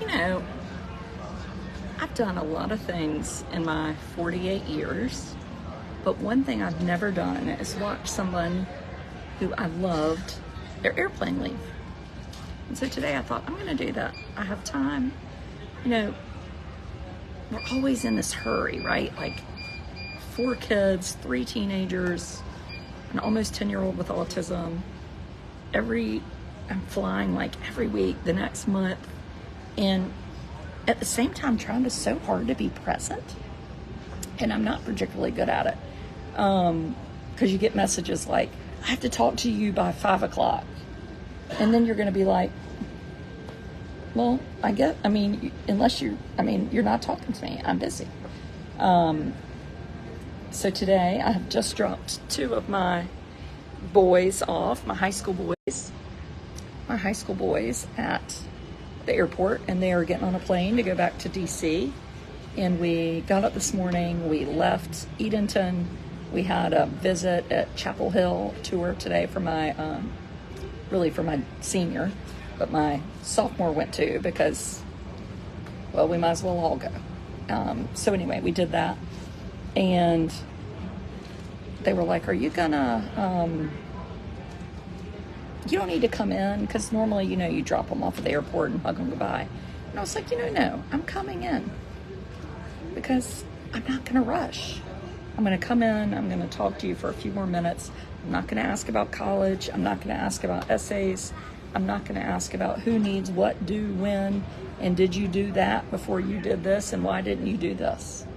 You know, I've done a lot of things in my 48 years, but one thing I've never done is watch someone who I loved their airplane leave. And so today I thought, I'm going to do that. I have time. You know, we're always in this hurry, right? Like 4 kids, 3 teenagers, an almost 10-year-old with autism. I'm flying like every week, the next month, and at the same time trying so hard to be present. And I'm not particularly good at it. Because you get messages like, I have to talk to you by 5 o'clock. And then you're going to be like, well, you're not talking to me. I'm busy. So today I have just dropped 2 of my boys off, my high school boys at the airport, and they are getting on a plane to go back to DC. And we got up this morning, we left Edenton. We had a visit at Chapel Hill tour today for my, for my senior, but my sophomore went to because, well, we might as well all go. So anyway, we did that. And they were like, are you gonna, you don't need to come in, because normally, you drop them off at the airport and hug them goodbye. And I was like, no, I'm coming in because I'm not gonna rush. I'm gonna come in, I'm gonna talk to you for a few more minutes. I'm not gonna ask about college. I'm not gonna ask about essays. I'm not gonna ask about who needs what, do, when, and did you do that before you did this, and why didn't you do this?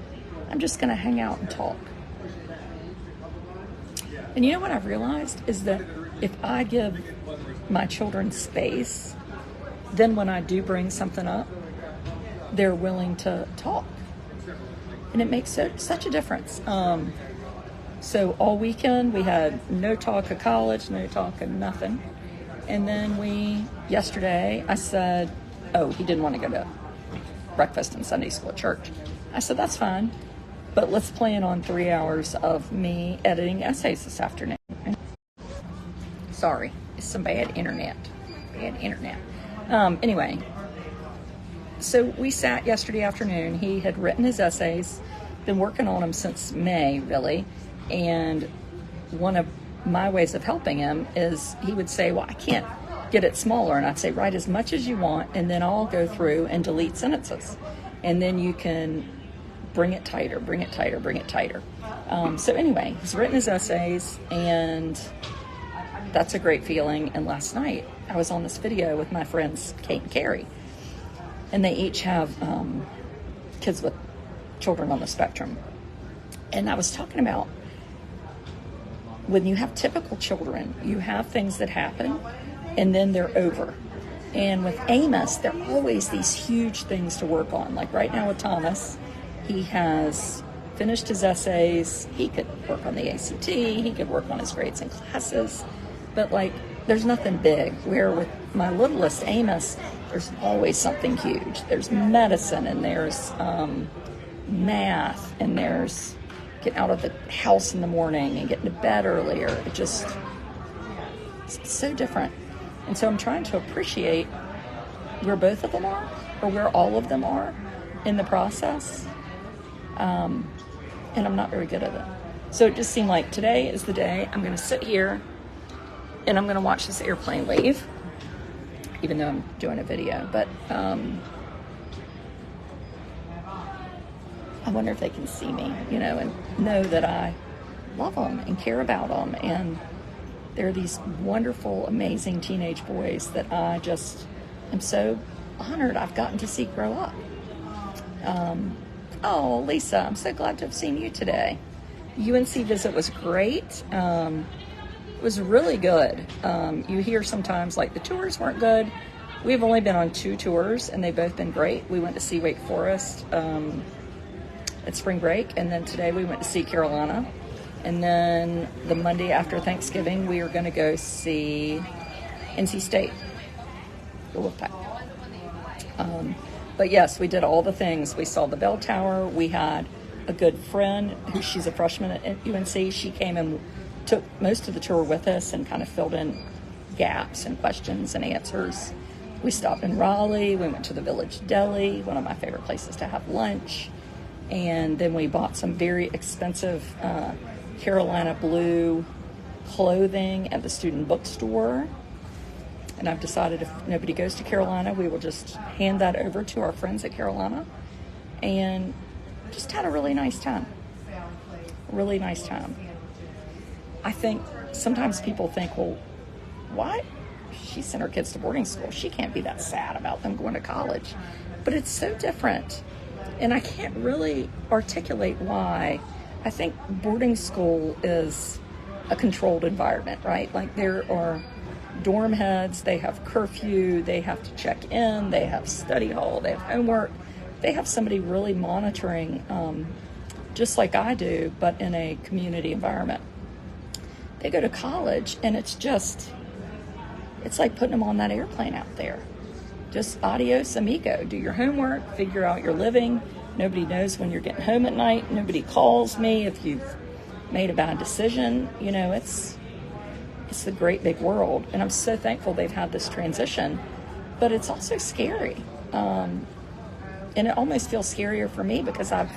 I'm just gonna hang out and talk. And you know what I've realized is that if I give my children space, then when I do bring something up, they're willing to talk. And it makes such a difference. So all weekend we had no talk of college, no talk of nothing. And then yesterday I said, he didn't want to go to breakfast and Sunday school at church. I said, that's fine, but let's plan on 3 hours of me editing essays this afternoon. Sorry, it's some bad internet. Anyway, so we sat yesterday afternoon. He had written his essays, been working on them since May, really. And one of my ways of helping him is he would say, well, I can't get it smaller. And I'd say, write as much as you want, and then I'll go through and delete sentences. And then you can bring it tighter. So anyway, he's written his essays, and that's a great feeling. And last night I was on this video with my friends Kate and Carrie, and they each have kids with children on the spectrum. And I was talking about when you have typical children, you have things that happen and then they're over. And with Amos, there are always these huge things to work on. Like right now with Thomas, he has finished his essays. He could work on the ACT. He could work on his grades and classes. But there's nothing big. Where with my littlest Amos, there's always something huge. There's medicine, and there's math, and there's getting out of the house in the morning and getting to bed earlier. It's so different. And so I'm trying to appreciate where both of them are, or where all of them are in the process. And I'm not very good at it. So it just seemed like today is the day I'm going to sit here and I'm going to watch this airplane leave, even though I'm doing a video. But I wonder if they can see me, and know that I love them and care about them. And they're these wonderful, amazing teenage boys that I just am so honored I've gotten to see grow up. Oh, Lisa, I'm so glad to have seen you today. UNC visit was great. It was really good. You hear sometimes the tours weren't good. We've only been on 2 tours, and they've both been great. We went to see Wake Forest at spring break, and then today we went to see Carolina. And then the Monday after Thanksgiving, we are going to go see NC State, the Wolfpack. But yes, we did all the things. We saw the bell tower. We had a good friend she's a freshman at UNC. She came and took most of the tour with us and kind of filled in gaps and questions and answers. We stopped in Raleigh. We went to the Village Deli, one of my favorite places to have lunch. And then we bought some very expensive Carolina blue clothing at the student bookstore. And I've decided if nobody goes to Carolina, we will just hand that over to our friends at Carolina. And just had a really nice time. Really nice time. I think sometimes people think, well, why? She sent her kids to boarding school. She can't be that sad about them going to college. But it's so different. And I can't really articulate why. I think boarding school is a controlled environment, right? Like there are dorm heads, they have curfew, they have to check in, they have study hall, they have homework. They have somebody really monitoring, just like I do, but in a community environment. They go to college and it's like putting them on that airplane out there. Just adios amigo. Do your homework, figure out your living. Nobody knows when you're getting home at night. Nobody calls me if you've made a bad decision. You know, it's the great big world. And I'm so thankful they've had this transition. But it's also scary. And it almost feels scarier for me because I've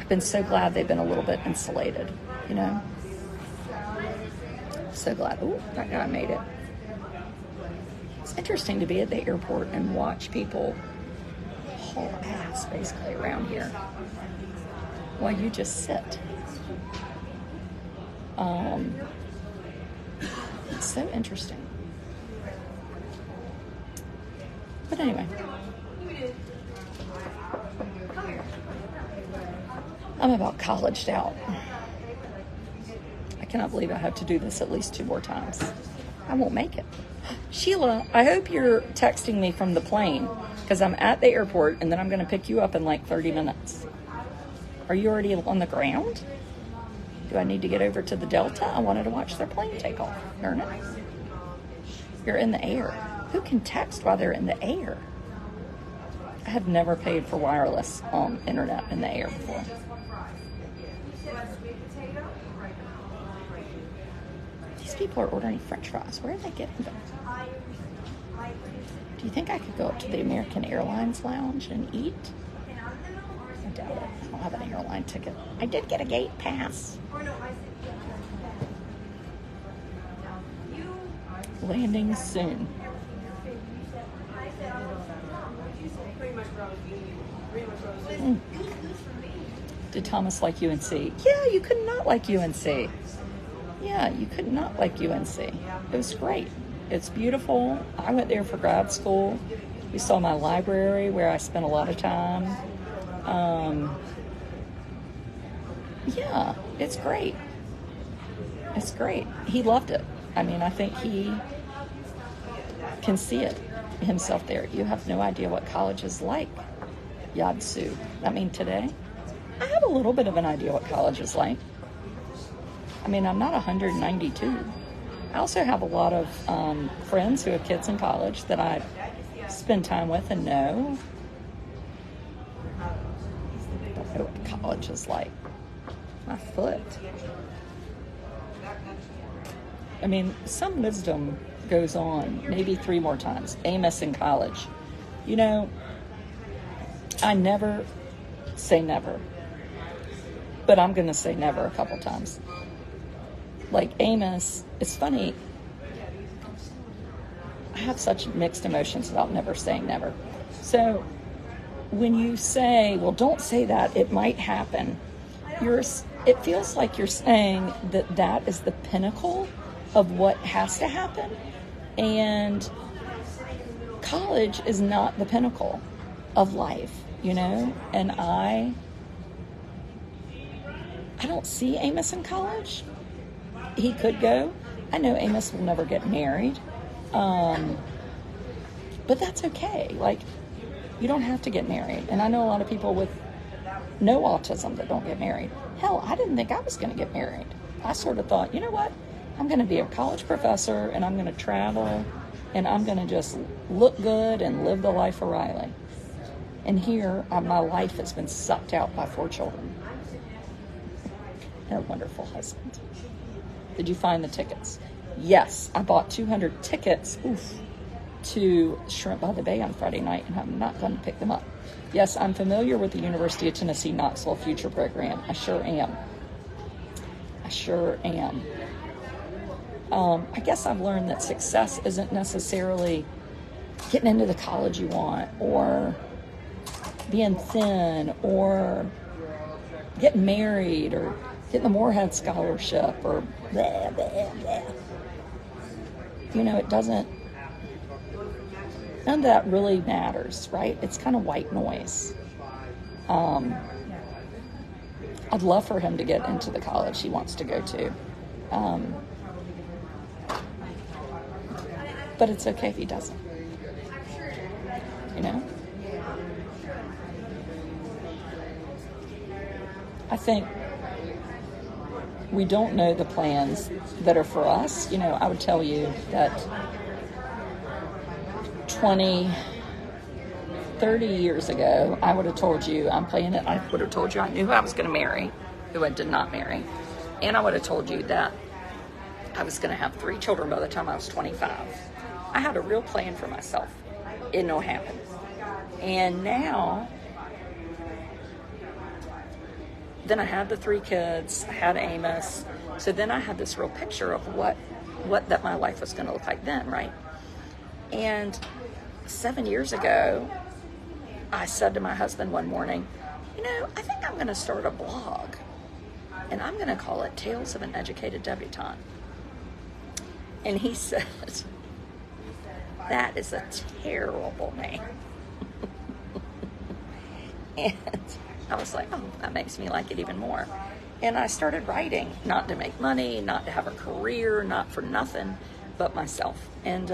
been so glad they've been a little bit insulated, you know? So glad. Ooh, that guy made it. It's interesting to be at the airport and watch people haul ass basically around here while you just sit. It's so interesting. But anyway, I'm about colleged out. I cannot believe I have to do this at least 2 more times. I won't make it. Sheila, I hope you're texting me from the plane because I'm at the airport and then I'm going to pick you up in like 30 minutes. Are you already on the ground? Do I need to get over to the Delta? I wanted to watch their plane take off. Darn it. You're in the air. Who can text while they're in the air? I have never paid for wireless internet in the air before. These people are ordering French fries. Where are they getting them? Do you think I could go up to the American Airlines lounge and eat? I doubt it. I don't have an airline ticket. I did get a gate pass. Landing soon. Did Thomas like UNC? Yeah, you could not like UNC. Yeah, you could not like UNC. It was great. It's beautiful. I went there for grad school. You saw my library where I spent a lot of time. Yeah, it's great. It's great. He loved it. I mean, I think he can see it himself there. You have no idea what college is like, Yadsu. I mean, today, I have a little bit of an idea what college is like. I mean, I'm not 192. I also have a lot of friends who have kids in college that I spend time with and know. I don't know what college is like. My foot. I mean, some wisdom goes on maybe 3 more times. Amos in college. You know, I never say never. But I'm going to say never a couple times. Like Amos, it's funny. I have such mixed emotions about never saying never. So when you say, well, don't say that, it might happen, it feels like you're saying that that is the pinnacle of what has to happen. And college is not the pinnacle of life, you know? And I don't see Amos in college. He could go. I know Amos will never get married. But that's okay. Like, you don't have to get married. And I know a lot of people with no autism that don't get married. Hell, I didn't think I was going to get married. I sort of thought, you know what? I'm going to be a college professor and I'm going to travel and I'm going to just look good and live the life of Riley. And here, my life has been sucked out by 4 children. And a wonderful husband. Did you find the tickets? Yes, I bought 200 tickets to Shrimp by the Bay on Friday night, and I'm not going to pick them up. Yes, I'm familiar with the University of Tennessee Knoxville Future Program. I sure am. I sure am. I guess I've learned that success isn't necessarily getting into the college you want, or being thin, or getting married, or getting the Moorhead Scholarship, or blah, blah, blah. You know, it doesn't, none of that really matters, right? It's kind of white noise. I'd love for him to get into the college he wants to go to. But it's okay if he doesn't. You know? I think we don't know the plans that are for us. You know, I would tell you that 20, 30 years ago, I would have told you, I would have told you I knew who I was going to marry, who I did not marry. And I would have told you that I was going to have 3 children by the time I was 25. I had a real plan for myself. It no happened. And now, then I had the 3 kids, I had Amos. So then I had this real picture of what that my life was going to look like then, right? And 7 years ago, I said to my husband one morning, you know, I think I'm going to start a blog, and I'm going to call it Tales of an Educated Debutante. And he said, that is a terrible name. And I was like, oh, that makes me like it even more. And I started writing, not to make money, not to have a career, not for nothing but myself. And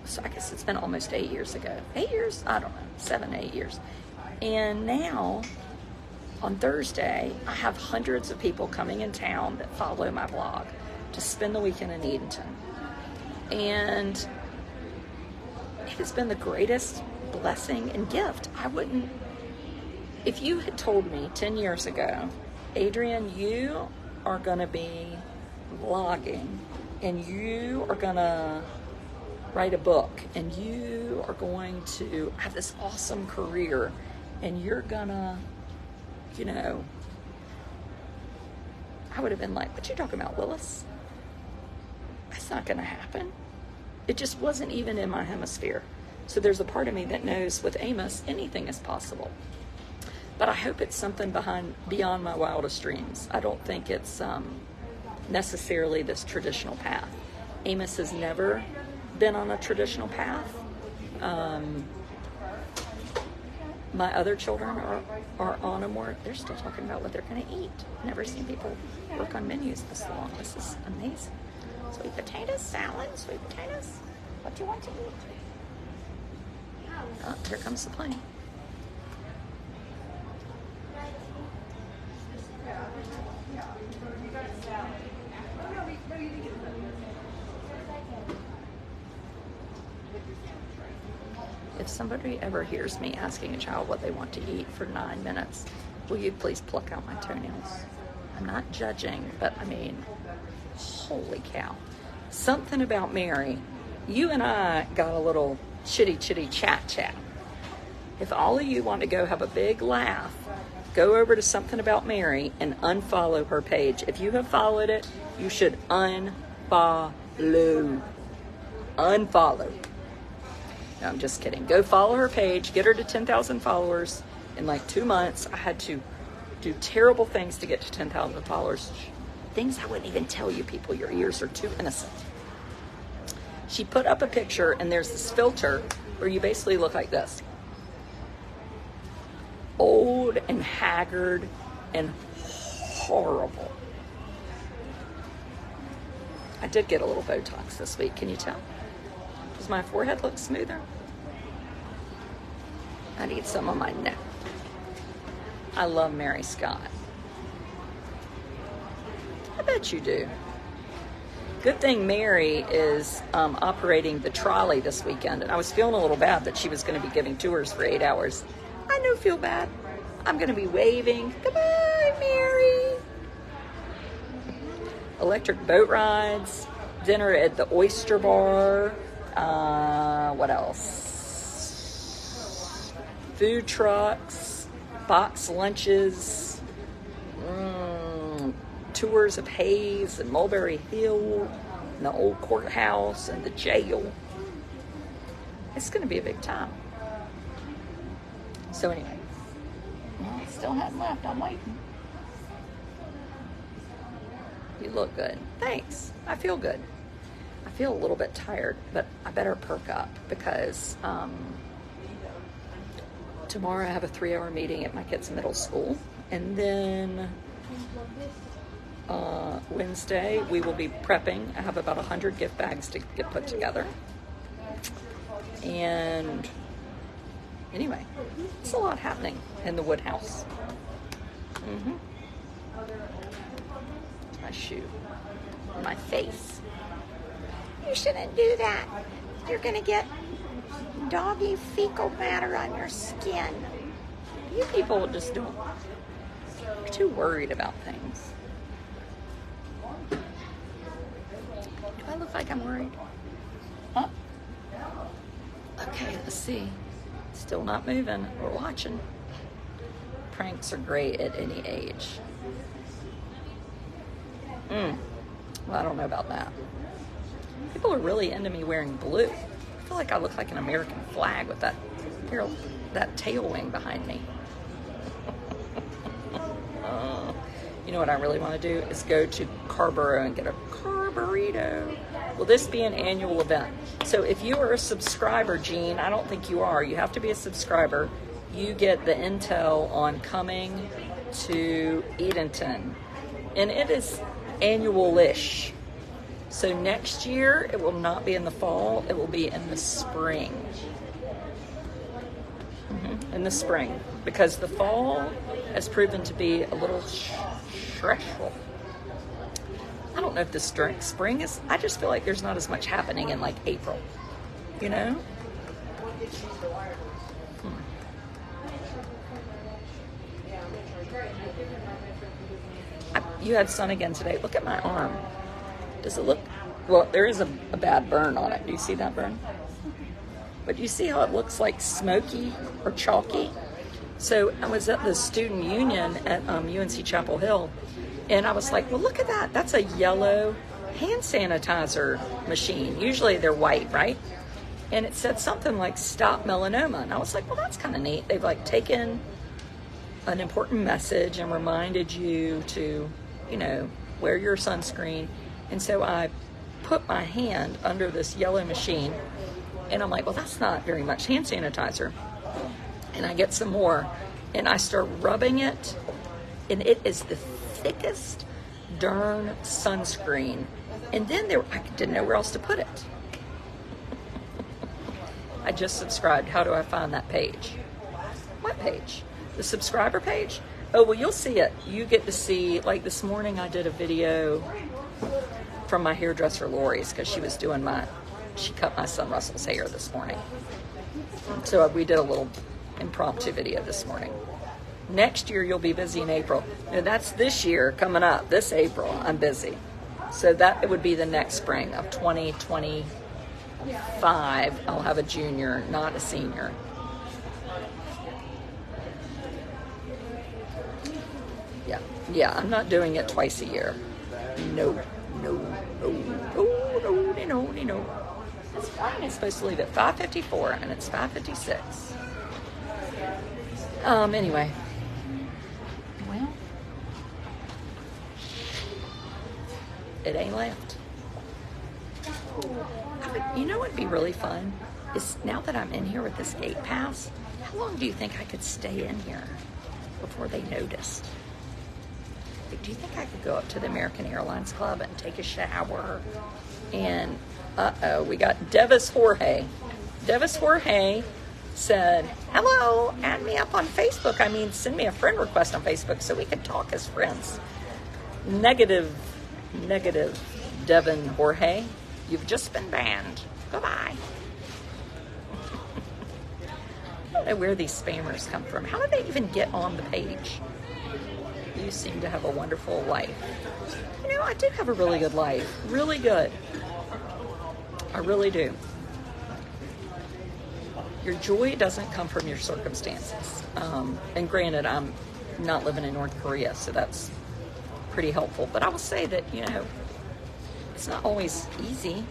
so I guess it's been almost 8 years ago. 8 years? I don't know, 7, 8 years. And now, on Thursday, I have hundreds of people coming in town that follow my blog to spend the weekend in Edenton. And it has been the greatest blessing and gift. If you had told me 10 years ago, Adrienne, you are going to be blogging, and you are going to write a book, and you are going to have this awesome career, and you're going to, you know, I would have been like, what you talking about, Willis? That's not going to happen. It just wasn't even in my hemisphere. So there's a part of me that knows with Amos, anything is possible. But I hope it's something beyond my wildest dreams. I don't think it's necessarily this traditional path. Amos has never been on a traditional path. My other children are on a more, they're still talking about what they're going to eat. Never seen people work on menus this long. This is amazing. Sweet potatoes, salad, sweet potatoes. What do you want to eat? Oh, here comes the plane. If somebody ever hears me asking a child what they want to eat for 9 minutes, will you please pluck out my toenails? I'm not judging, but I mean, holy cow. Something about Mary. You and I got a little chitty chat. If all of you want to go have a big laugh, go over to Something About Mary and unfollow her page. If you have followed it, you should unfollow. Unfollow. No, I'm just kidding. Go follow her page. Get her to 10,000 followers in like 2 months. I had to do terrible things to get to 10,000 followers. Things I wouldn't even tell you people. Your ears are too innocent. She put up a picture, and there's this filter where you basically look like this. Old and haggard and horrible. I did get a little Botox this week. Can you tell? Does my forehead look smoother? I need some on my neck. I love Mary Scott. I bet you do. Good thing Mary is operating the trolley this weekend, and I was feeling a little bad that she was going to be giving tours for 8 hours. I don't feel bad. I'm going to be waving. Goodbye, Mary. Electric boat rides, dinner at the Oyster Bar. What else? Food trucks, box lunches, tours of Hayes and Mulberry Hill, and the old courthouse and the jail. It's going to be a big time. So anyway, still hadn't left. I'm waiting. You look good. Thanks. I feel good. I feel a little bit tired, but I better perk up because tomorrow I have a 3-hour meeting at my kids' middle school. And then Wednesday we will be prepping. I have about 100 gift bags to get put together. And anyway, it's a lot happening in the Wood House. My shoe. My face. You shouldn't do that. You're going to get doggy fecal matter on your skin. You people just don't. You're too worried about things. Do I look like I'm worried? Huh? Okay, let's see. Still not moving. We're watching. Pranks are great at any age. Well, I don't know about that. People are really into me wearing blue. I feel like I look like an American flag with that tail wing behind me. You know what I really want to do is go to Carborough and get a carburrito. Will this be an annual event? So if you are a subscriber, Jean, I don't think you are. You have to be a subscriber. You get the intel on coming to Edenton. And it is annual-ish. So next year, it will not be in the fall. It will be in the spring. In the spring. Because the fall has proven to be a little stressful. I don't know if the spring is... I just feel like there's not as much happening in, like, April. You know? You had sun again today. Look at my arm. Does it look... Well, there is a bad burn on it. Do you see that burn? But do you see how it looks like smoky or chalky? So I was at the student union at UNC Chapel Hill, and I was like, well, look at that. That's a yellow hand sanitizer machine. Usually they're white, right? And it said something like stop melanoma. And I was like, well, that's kind of neat. They've like taken an important message and reminded you to, you know, wear your sunscreen. And so I put my hand under this yellow machine, and I'm like, well, that's not very much hand sanitizer. And I get some more, and I start rubbing it, and it is the thickest darn sunscreen. And then I didn't know where else to put it. I just subscribed. How do I find that page? What page? The subscriber page? Oh, well, you'll see it. You get to see, like this morning I did a video from my hairdresser Lori's because she cut my son Russell's hair this morning. So we did a little impromptu video this morning. Next year you'll be busy in April. No, that's this year coming up. This April I'm busy. So that it would be the next spring of 2025. I'll have a junior, not a senior. Yeah, I'm not doing it twice a year. No. It's fine. It's supposed to leave at 5:54 and it's 5:56. Anyway. Well, it ain't left. You know what'd be really fun? Is now that I'm in here with this gate pass, how long do you think I could stay in here before they noticed? Do you think I could go up to the American Airlines Club and take a shower? And, we got Devis Jorge. Devis Jorge said, hello, add me up on Facebook. I mean, send me a friend request on Facebook so we can talk as friends. Negative, Devin Jorge. You've just been banned. Goodbye. I don't know where these spammers come from. How did they even get on the page? You seem to have a wonderful life. You know, I do have a really good life. Really good. I really do. Your joy doesn't come from your circumstances. And granted, I'm not living in North Korea, so that's pretty helpful. But I will say that, it's not always easy.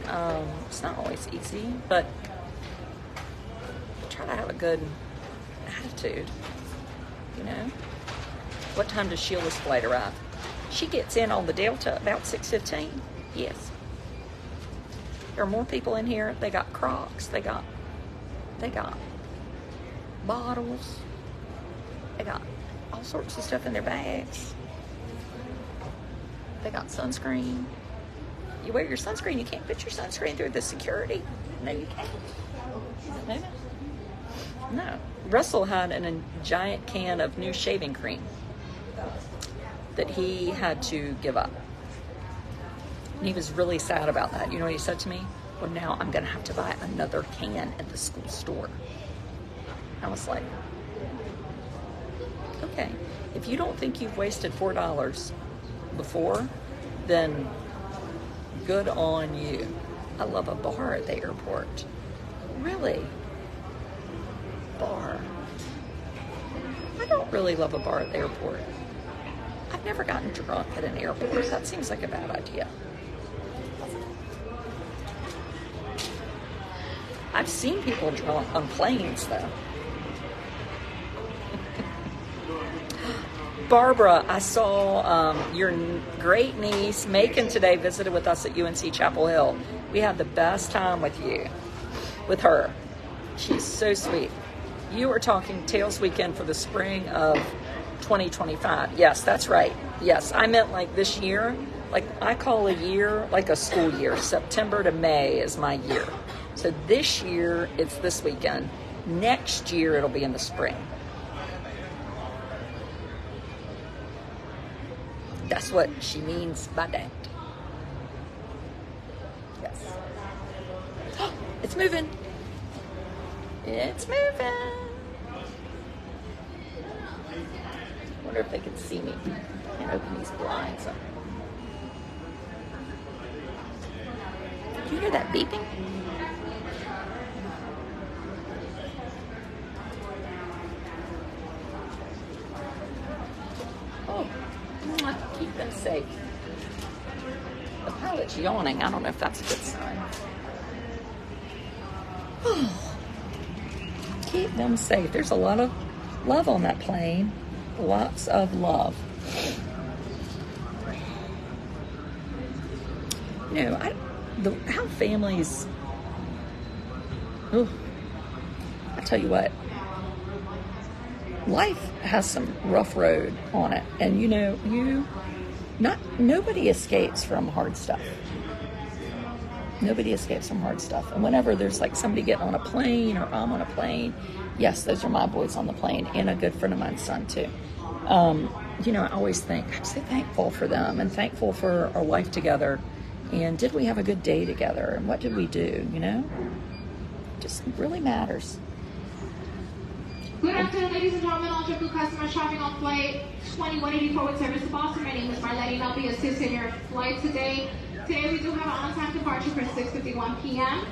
But try to have a good attitude, What time does Sheila's flight arrive? She gets in on the Delta about 6:15. Yes. There are more people in here. They got Crocs. They got bottles. They got all sorts of stuff in their bags. They got sunscreen. You wear your sunscreen. You can't put your sunscreen through the security. No, you can't. No. Russell had a giant can of new shaving cream that he had to give up. And he was really sad about that. You know what he said to me? Well, now I'm going to have to buy another can at the school store. I was like, okay, if you don't think you've wasted $4 before, then good on you. I love a bar at the airport. Really? Bar. I don't really love a bar at the airport. I've never gotten drunk at an airport. That seems like a bad idea. I've seen people drunk on planes, though. Barbara, I saw your great niece, Macon, today visited with us at UNC Chapel Hill. We had the best time with her. She's so sweet. You were talking Tails Weekend for the spring of 2025. Yes, that's right. Yes, I meant like this year. Like I call a year like a school year. September to May is my year. So this year, it's this weekend. Next year, it'll be in the spring. That's what she means by that. Yes. It's moving. It's moving. I wonder if they can see me. I can't open these blinds up. Do you hear that beeping? Oh, keep them safe. The pilot's yawning. I don't know if that's a good sign. Keep them safe. There's a lot of love on that plane. Lots of love. How families. I tell you what. Life has some rough road on it, and nobody escapes from hard stuff. Nobody escapes from hard stuff. And whenever there's like somebody getting on a plane or I'm on a plane, yes, those are my boys on the plane and a good friend of mine's son too. I always think, I'm so thankful for them and thankful for our life together. And did we have a good day together? And what did we do? Just really matters. Good afternoon, ladies and gentlemen, all JetBlue customers traveling on flight 2184 with service to Boston. My name is Marlene, and I'll be assisting your flight today. Today we do have an on-time departure for 6:51 p.m.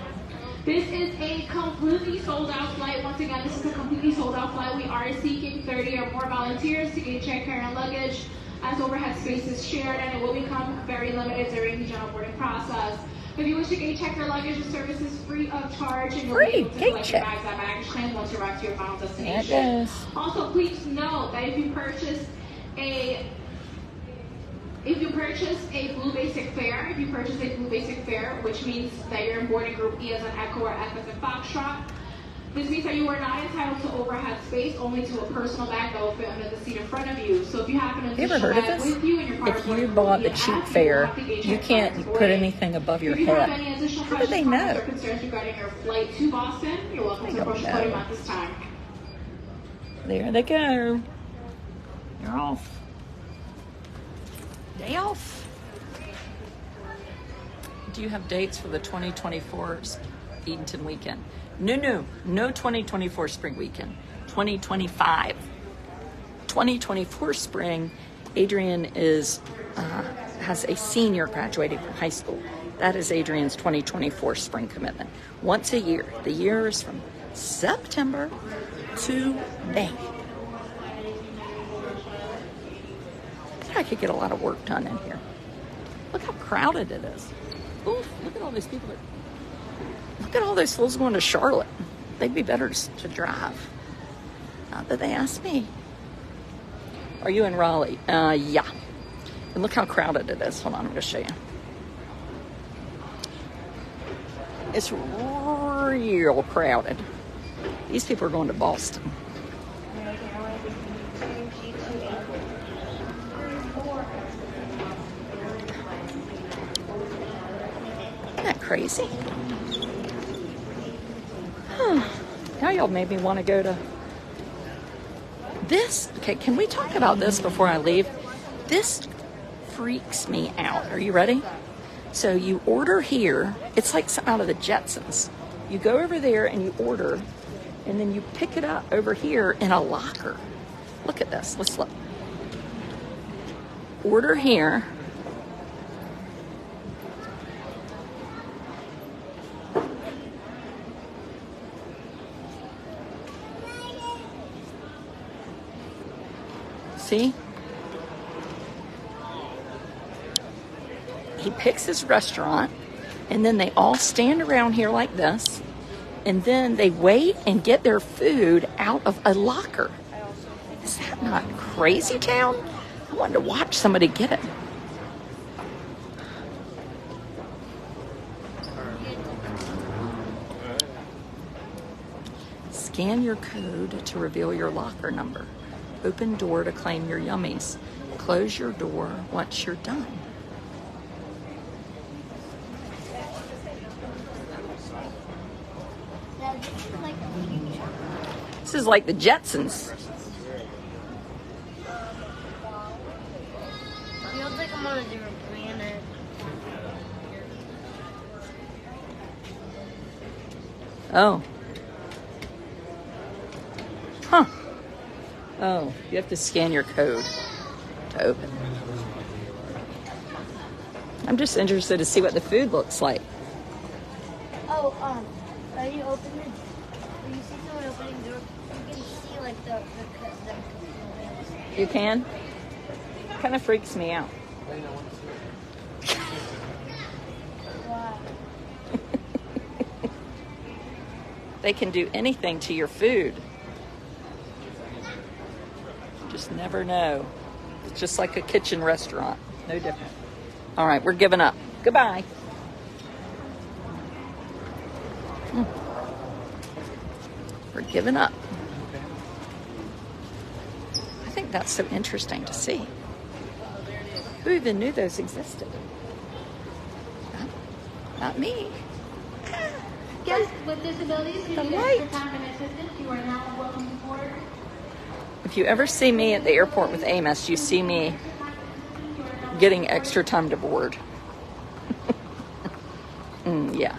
This is a completely sold-out flight. Once again, this is a completely sold-out flight. We are seeking 30 or more volunteers to gate check carry-on luggage, as overhead space is shared, and it will become very limited during the general boarding process. If you wish to gate check your luggage, the service is free of charge, and you'll be able to collect your bags at baggage claim once you arrive to your final destination. Also, please note that if you purchase a Blue Basic fare, which means that you're in boarding group E as an Echo or F as a Foxtrot, this means that you are not entitled to overhead space, only to a personal bag that will fit under the seat in front of you. So if you have an additional bag with you and your if you bought the cheap fare, you can't put anything above your head. How do they know? Or concerns regarding your flight to Boston, you're welcome to approach the podium at this time. There they go. You're off. Day off. Do you have dates for the 2024 Edenton weekend? No 2024 spring weekend. 2025. 2024 spring, Adrian has a senior graduating from high school. That is Adrian's 2024 spring commitment. Once a year. The year is from September to May. I could get a lot of work done in here. Look how crowded it is. Oof, look at all these people. Look at all those fools going to Charlotte. They'd be better to drive. Not that they asked me. Are you in Raleigh? Yeah. And look how crowded it is. Hold on, I'm going to show you. It's real crowded. These people are going to Boston. Isn't that crazy? Now y'all made me want to go to this. Okay, can we talk about this before I leave? This freaks me out. Are you ready? So you order here. It's like something out of the Jetsons. You go over there and you order, and then you pick it up over here in a locker. Look at this. Let's look. Order here. See? He picks his restaurant, and then they all stand around here like this, and then they wait and get their food out of a locker. Is that not crazy town? I wanted to watch somebody get it. Scan your code to reveal your locker number. Open door to claim your yummies. Close your door once you're done. This is like the Jetsons. Feels like I'm on a different planet. Oh. Huh. Oh, you have to scan your code to open. I'm just interested to see what the food looks like. Oh, are you opening? When you see someone opening the door, you can see like the You can? Kind of freaks me out. Wow. They can do anything to your food. Just never know. It's just like a kitchen restaurant. No different. All right, we're giving up. Goodbye. We're giving up. I think that's so interesting to see. Who even knew those existed? Not me. Guests with disabilities who The need light. extra time and assistance, you are now welcome to board. If you ever see me at the airport with Amos, you see me getting extra time to board. Yeah,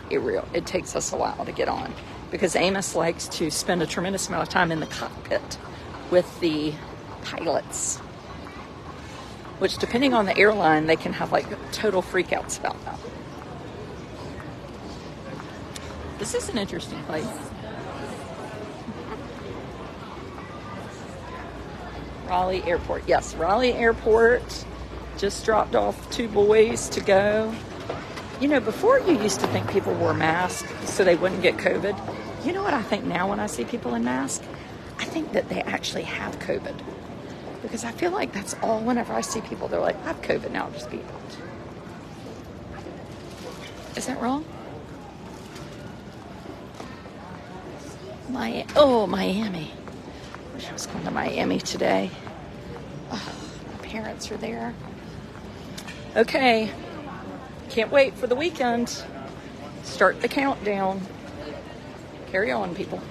it takes us a while to get on because Amos likes to spend a tremendous amount of time in the cockpit with the pilots, which depending on the airline, they can have like total freakouts about that. This is an interesting place. Raleigh Airport. Yes, Raleigh Airport. Just dropped off 2 boys to go. You know, before you used to think people wore masks so they wouldn't get COVID. You know what I think now when I see people in masks? I think that they actually have COVID. Because I feel like that's all whenever I see people, they're like, I have COVID now, I'll just be out. Is that wrong? Miami. Wish I was going to Miami today. Oh, my parents are there. Okay. Can't wait for the weekend. Start the countdown. Carry on, people.